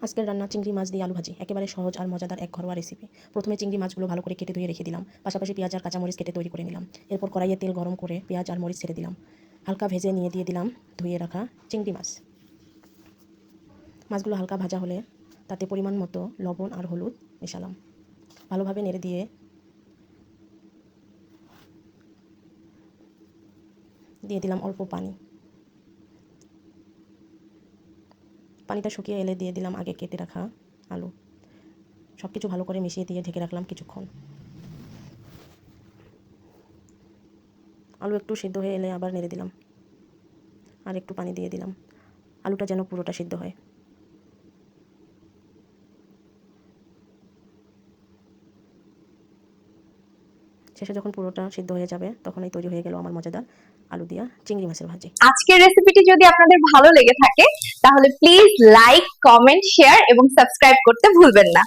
আজকের রান্না চিংড়ি মাছ দিয়ে আলু ভাজি, একেবারে সহজ আর মজাদার এক ঘরোয়া রেসিপি। প্রথমে চিংড়ি মাছগুলো ভালো করে কেটে ধুয়ে রেখে দিলাম, পাশাপাশি পেঁয়াজ আর কাঁচামরিচ কেটে তৈরি করে নিলাম। এরপর কড়াইয়ে তেল গরম করে পেঁয়াজ আর মরিচ ছেড়ে দিলাম, হালকা ভেজে নিয়ে দিয়ে দিলাম ধুয়ে রাখা চিংড়ি মাছ। মাছগুলো হালকা ভাজা হলে তাতে পরিমাণ মতো লবণ আর হলুদ মেশালাম, ভালোভাবে নেড়ে দিয়ে দিলাম অল্প পানি। পানিটা শুকিয়ে এলে দিয়ে দিলাম আগে কেটে রাখা আলু। সব কিছু ভালো করে মিশিয়ে দিয়ে ঢেকে রাখলাম কিছুক্ষণ। আলু একটু সিদ্ধ হয়ে এলে আবার নেড়ে দিলাম, আর একটু পানি দিয়ে দিলাম, আলুটা যেন পুরোটা সিদ্ধ হয়। শেষে যখন পুরোটা সিদ্ধ হয়ে যাবে তখনই তৈরি হয়ে গেল আমার মজাদার আলু দিয়া চিংড়ি মাছের ভাজি। আজকের রেসিপিটি যদি আপনাদের ভালো লেগে থাকে তাহলে প্লিজ লাইক, কমেন্ট, শেয়ার এবং সাবস্ক্রাইব করতে ভুলবেন না।